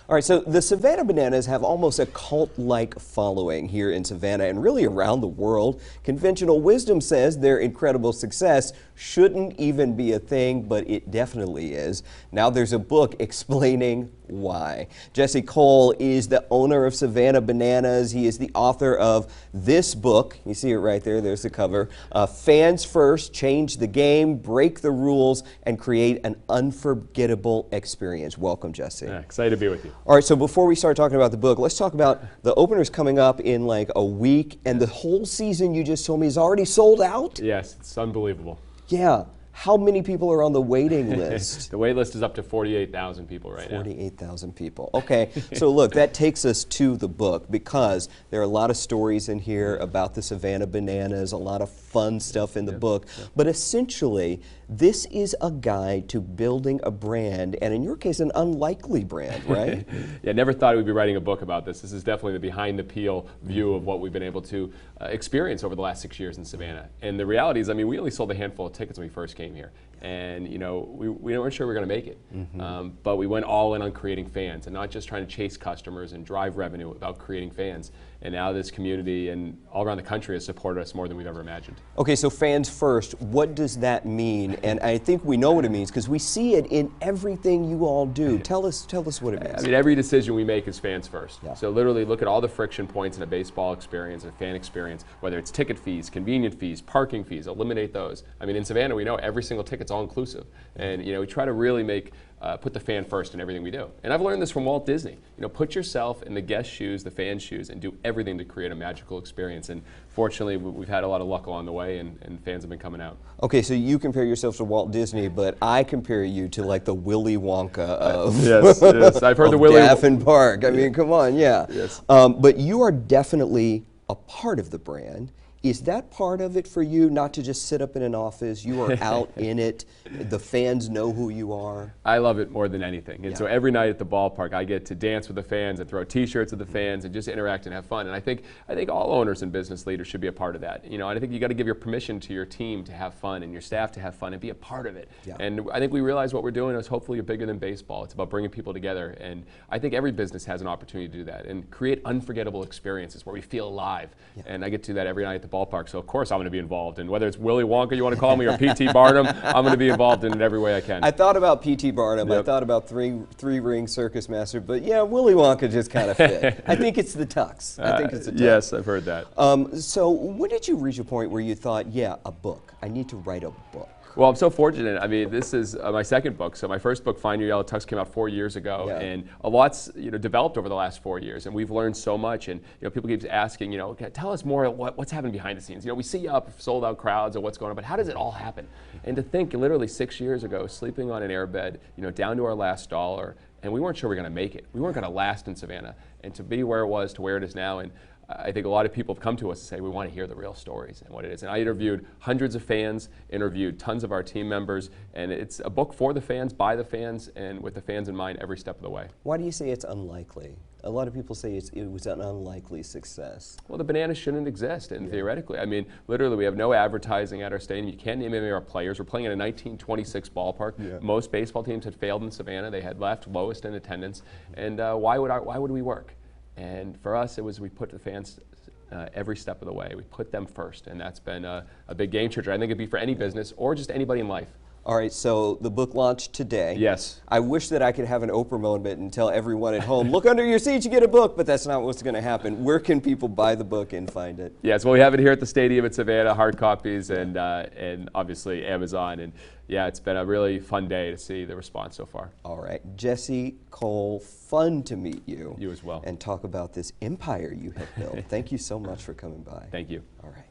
All right, so the Savannah Bananas have almost a cult-like following here in Savannah and really around the world. Conventional wisdom says their incredible success shouldn't even be a thing, but it definitely is. Now there's a book explaining why. Jesse Cole is the owner of Savannah Bananas. He is the author of this book. You see it right there. There's the cover. Fans First, Change the Game, Break the Rules, and Create an Unforgettable Experience. Welcome, Jesse. Yeah, excited to be with you. All right, so before we start talking about the book, let's talk about the openers coming up in like a week, and the whole season you just told me is already sold out? Yes, it's unbelievable. Yeah. How many people are on the waiting list? The wait list is up to 48,000 people right now. 48,000 people. Okay, so look, that takes us to the book because there are a lot of stories in here about the Savannah Bananas, a lot of fun stuff in the book, but essentially this is a guide to building a brand, and in your case, an unlikely brand, right? Yeah, never thought we'd be writing a book about this. This is definitely the behind-the-peel view of what we've been able to experience over the last 6 years in Savannah. And the reality is, I mean, we only sold a handful of tickets when we first came here. And, you know, we weren't sure we were going to make it. But we went all in on creating fans and not just trying to chase customers and drive revenue, about creating fans. And now this community and all around the country has supported us more than we've ever imagined. Okay, so Fans First, what does that mean? And I think we know what it means because we see it in everything you all do. Tell us what it means. I mean, every decision we make is fans first. Yeah. So literally look at all the friction points in a baseball experience, a fan experience, whether it's ticket fees, convenient fees, parking fees, eliminate those. I mean, in Savannah, we know every single ticket's all inclusive. And, you know, we try to really make put the fan first in everything we do. And I've learned this from Walt Disney. You know, put yourself in the guest shoes, the fan shoes, and do everything to create a magical experience. And fortunately, we've had a lot of luck along the way, and fans have been coming out. Okay, so you compare yourself to Walt Disney, but I compare you to like the Willy Wonka of yes, I've heard the Willy Daffin Park. I mean, come on, yeah. Yes. But you are definitely a part of the brand. Is that part of it for you, not to just sit up in an office? You are out in it. The fans know who you are. I love it more than anything. And so every night at the ballpark, I get to dance with the fans and throw T-shirts at the fans and just interact and have fun. And I think all owners and business leaders should be a part of that. You know, I think you got to give your permission to your team to have fun and your staff to have fun and be a part of it. Yeah. And I think we realize what we're doing is hopefully bigger than baseball. It's about bringing people together. And I think every business has an opportunity to do that and create unforgettable experiences where we feel alive. Yeah. And I get to do that every night at the ballpark. So of course I'm going to be involved. And whether it's Willy Wonka you want to call me or P.T. Barnum, I'm going to be involved in it every way I can. I thought about P.T. Barnum. I thought about three-ring circus master. But yeah, Willy Wonka just kind of fit. I think it's the tux. I think it's the tux. Yes, I've heard that. So when did you reach a point where you thought, yeah, a book. I need to write a book? Well, I'm so fortunate. I mean, this is my second book. So my first book, Find Your Yellow Tux, came out 4 years ago, and a lot's developed over the last 4 years, and we've learned so much. And people keep asking, okay, tell us more what's happening behind the scenes. We see you up, sold out crowds, and what's going on, but how does it all happen? And to think, literally 6 years ago, sleeping on an airbed, down to our last dollar, and we weren't sure we were going to make it. We weren't going to last in Savannah, and to be where it was to where it is now, and I think a lot of people have come to us and say, we want to hear the real stories and what it is. And I interviewed hundreds of fans, interviewed tons of our team members, and it's a book for the fans, by the fans, and with the fans in mind every step of the way. Why do you say it's unlikely? A lot of people say it was an unlikely success. Well, the Bananas shouldn't exist, and theoretically. I mean, literally, we have no advertising at our stadium. You can't name any of our players. We're playing in a 1926 ballpark. Yeah. Most baseball teams had failed in Savannah. They had left lowest in attendance. And why would we work? And for us, it was we put the fans every step of the way. We put them first, and that's been a big game changer. I think it'd be for any business or just anybody in life. All right, so the book launched today. Yes. I wish that I could have an Oprah moment and tell everyone at home, look under your seat, you get a book, but that's not what's going to happen. Where can people buy the book and find it? Yes, well, we have it here at the stadium at Savannah, hard copies, and obviously Amazon. And yeah, it's been a really fun day to see the response so far. All right, Jesse Cole, fun to meet you. You as well. And talk about this empire you have built. Thank you so much for coming by. Thank you. All right.